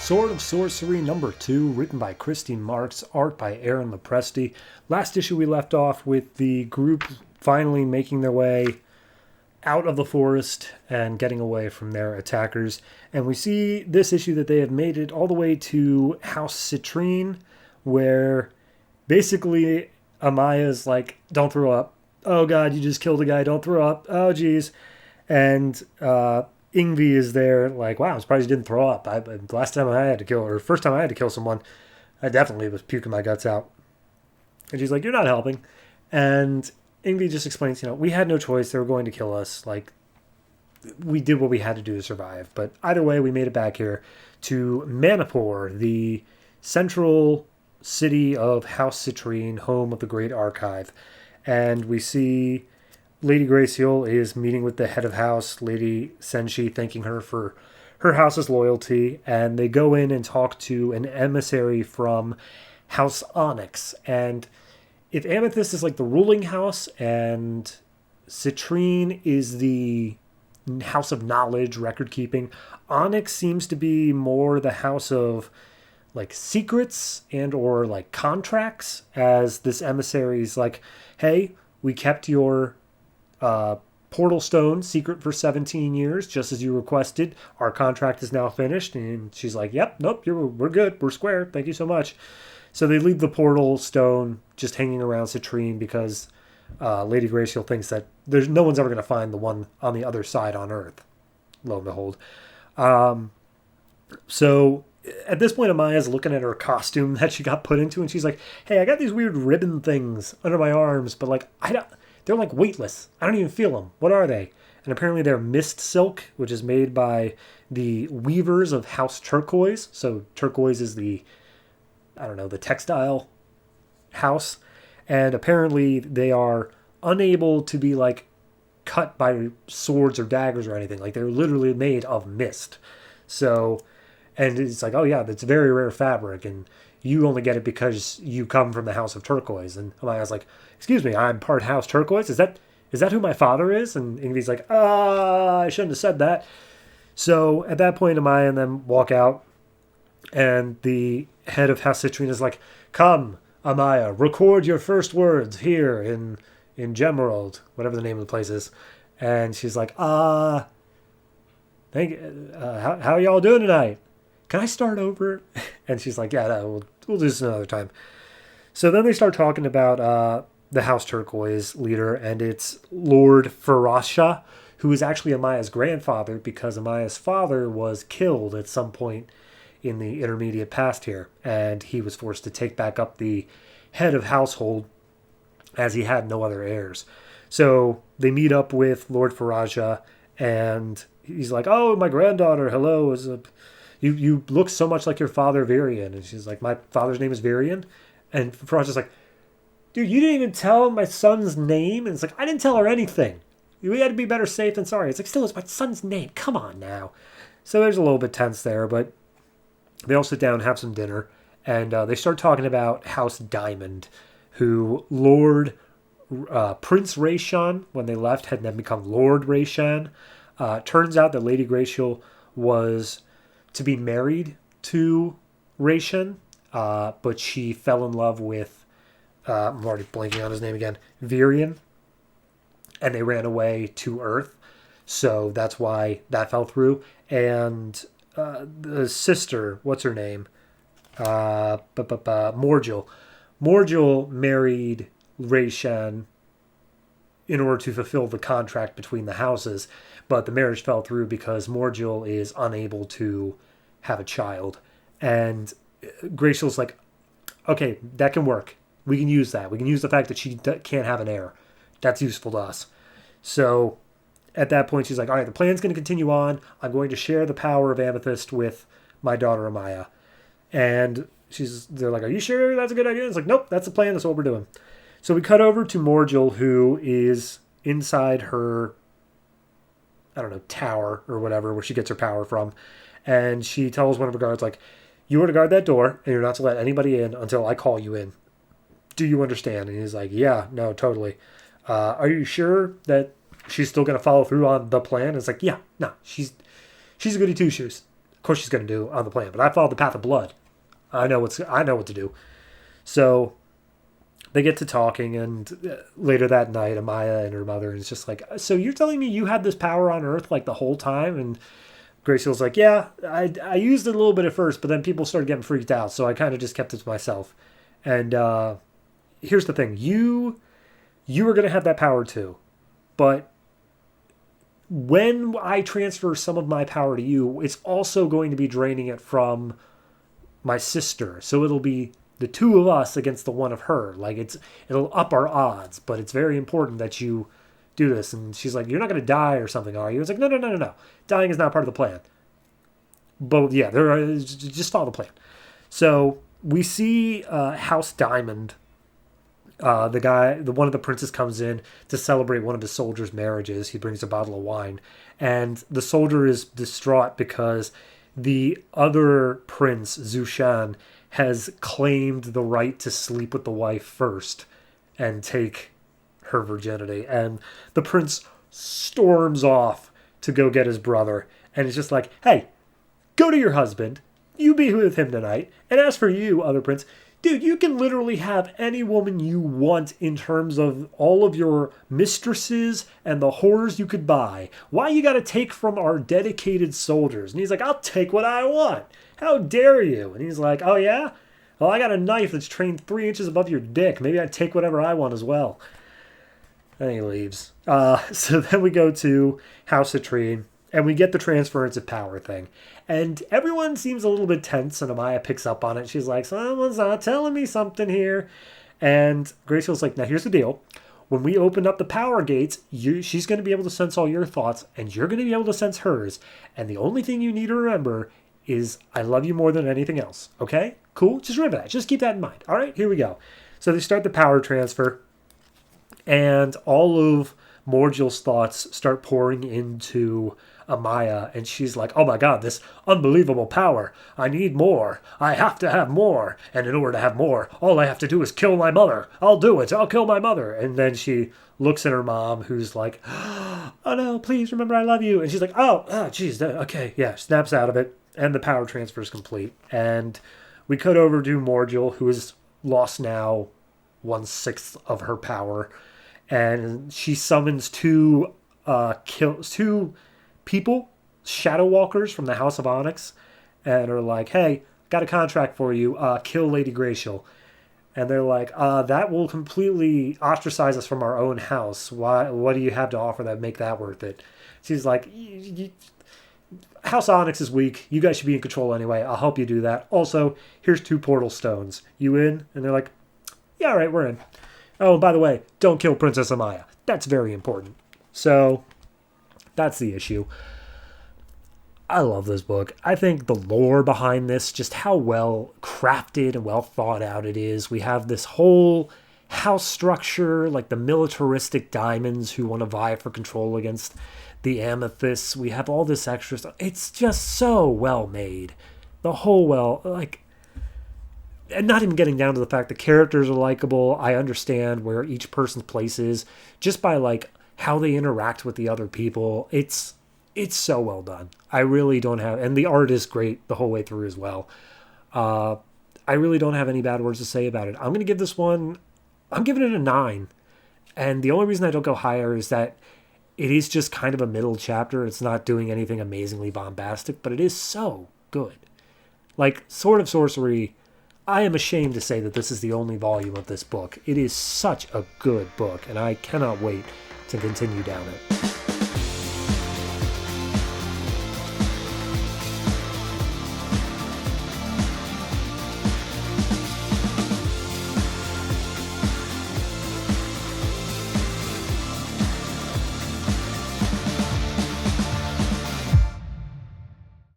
Sword of Sorcery number 2, written by Christine Marks, art by Aaron Lopresti. Last issue we left off with the group finally making their way out of the forest and getting away from their attackers. And we see this issue that they have made it all the way to House Citrine, where basically Amaya's like, don't throw up. Oh god, you just killed a guy, don't throw up. Oh geez. And Ingvi is there, like, wow, I'm surprised you didn't throw up. Last time I had to kill, or first time I had to kill someone, I definitely was puking my guts out. And she's like, you're not helping. And Ingvi just explains, we had no choice. They were going to kill us. Like, we did what we had to do to survive. But either way, we made it back here to Manipur, the central city of House Citrine, home of the Great Archive. And we see Lady Graciel is meeting with the head of house, Lady Senshi, thanking her for her house's loyalty, and they go in and talk to an emissary from House Onyx. And if Amethyst is like the ruling house and Citrine is the house of knowledge, record keeping, Onyx seems to be more the house of like secrets and or like contracts, as this emissary's like, hey, we kept your portal stone secret for 17 years, just as you requested. Our contract is now finished. And she's like, yep, nope, we're good. We're square. Thank you so much. So they leave the portal stone just hanging around Citrine because Lady Graciel thinks that no one's ever going to find the one on the other side on Earth, lo and behold. So at this point, Amaya's looking at her costume that she got put into, and she's like, hey, I got these weird ribbon things under my arms, but like, they're like weightless. I don't even feel them. What are they? And apparently they're mist silk, which is made by the weavers of House Turquoise. So Turquoise is the textile house. And apparently they are unable to be like cut by swords or daggers or anything. Like they're literally made of mist. So, and it's like, oh yeah, that's very rare fabric. And you only get it because you come from the House of Turquoise. And Amaya's like, excuse me, I'm part House Turquoise? Is that who my father is? And Ingvi's like, I shouldn't have said that. So at that point, Amaya and them walk out. And the head of House Citrine is like, come, Amaya, record your first words here in Gemerald, whatever the name of the place is. And she's like, how y'all doing tonight? Can I start over? And she's like, yeah, no, we'll do this another time. So then they start talking about the House Turquoise leader, and it's Lord Farasha, who is actually Amaya's grandfather because Amaya's father was killed at some point in the intermediate past here, and he was forced to take back up the head of household as he had no other heirs. So they meet up with Lord Farasha, and he's like, oh, my granddaughter, hello, you look so much like your father, Virion. And she's like, my father's name is Virion? And Farasha's like, dude, you didn't even tell my son's name? And it's like, I didn't tell her anything. We had to be better safe than sorry. It's like, still, it's my son's name. Come on now. So there's a little bit tense there, but they all sit down, have some dinner, and they start talking about House Diamond, who Lord Prince Rayshan, when they left, had then become Lord Rayshan. Turns out that Lady Graciel was to be married to Rayshan, but she fell in love with, I'm already blanking on his name again, Virion, and they ran away to Earth. So that's why that fell through. And the sister, what's her name? Morgul. Morgul married Rayshan in order to fulfill the contract between the houses, but the marriage fell through because Morgul is unable to have a child. And Graciel's like, okay, that can work. We can use that. We can use the fact that she can't have an heir. That's useful to us. So at that point, she's like, all right, the plan's going to continue on. I'm going to share the power of Amethyst with my daughter, Amaya. And they're like, are you sure that's a good idea? It's like, nope, that's the plan. That's what we're doing. So we cut over to Morgul, who is inside her, tower or whatever, where she gets her power from. And she tells one of her guards, like, you are to guard that door, and you're not to let anybody in until I call you in. Do you understand? And he's like, yeah, no, totally. Are you sure that she's still going to follow through on the plan? It's like, yeah, no, she's a goody two-shoes. course she's going to do on the plan. But I followed the path of blood. I know what to do. So they get to talking, and later that night, Amaya and her mother is just like, so you're telling me you had this power on Earth like the whole time? And Gracie's like, yeah, I used it a little bit at first, but then people started getting freaked out, so I kind of just kept it to myself. And here's the thing. You are going to have that power too. But when I transfer some of my power to you, it's also going to be draining it from my sister. So it'll be the two of us against the one of her. Like it'll up our odds, but it's very important that you do this. And she's like, you're not going to die or something, are you? It's like, no. Dying is not part of the plan. But yeah, just follow the plan. So we see House Diamond. One of the princes comes in to celebrate one of his soldiers' marriages. He brings a bottle of wine, and the soldier is distraught because the other prince, Zushan, has claimed the right to sleep with the wife first and take her virginity. And the prince storms off to go get his brother, and it's just like, hey, go to your husband, you be with him tonight, and as for you, other prince, dude, you can literally have any woman you want in terms of all of your mistresses and the whores you could buy. Why you gotta take from our dedicated soldiers? And he's like, I'll take what I want. How dare you? And he's like, oh yeah? Well, I got a knife that's trained 3 inches above your dick. Maybe I'd take whatever I want as well. And he leaves. So then we go to House Citrine, and we get the transference of power thing. And everyone seems a little bit tense, and Amaya picks up on it. She's like, someone's not telling me something here. And Graceful's like, now here's the deal. When we open up the power gates, she's going to be able to sense all your thoughts, and you're going to be able to sense hers. And the only thing you need to remember is I love you more than anything else. Okay? Cool? Just remember that. Just keep that in mind. All right? Here we go. So they start the power transfer, and all of Morgil's thoughts start pouring into Amaya, and she's like, oh my god, this unbelievable power. I need more. I have to have more. And in order to have more, all I have to do is kill my mother. I'll do it. I'll kill my mother. And then she looks at her mom, who's like, oh no, please remember I love you. And she's like, oh, geez, okay, yeah, snaps out of it. And the power transfer is complete. And we cut over to Morgil, who has lost now 1/6 of her power. And she summons two people, shadow walkers from the House of Onyx, and are like, hey, got a contract for you, kill Lady Gracial. And they're like, that will completely ostracize us from our own house. What do you have to offer that make that worth it? She's like, House Onyx is weak. You guys should be in control anyway. I'll help you do that. Also, here's 2 portal stones. You in? And they're like, yeah, all right, we're in. Oh, and by the way, don't kill Princess Amaya. That's very important. So that's the issue. I love this book. I think the lore behind this, just how well crafted and well thought out it is. We have this whole house structure, like the militaristic diamonds who want to vie for control against the amethysts. We have all this extra stuff. It's just so well made. The whole and not even getting down to the fact the characters are likable. I understand where each person's place is just by like how they interact with the other people. It's so well done. I really don't have, and the art is great the whole way through as well. I really don't have any bad words to say about it. I'm going to give this one, I'm giving it a 9. And the only reason I don't go higher is that it is just kind of a middle chapter. It's not doing anything amazingly bombastic, but it is so good. Like Sword of Sorcery, I am ashamed to say that this is the only volume of this book. It is such a good book, and I cannot wait to continue down it.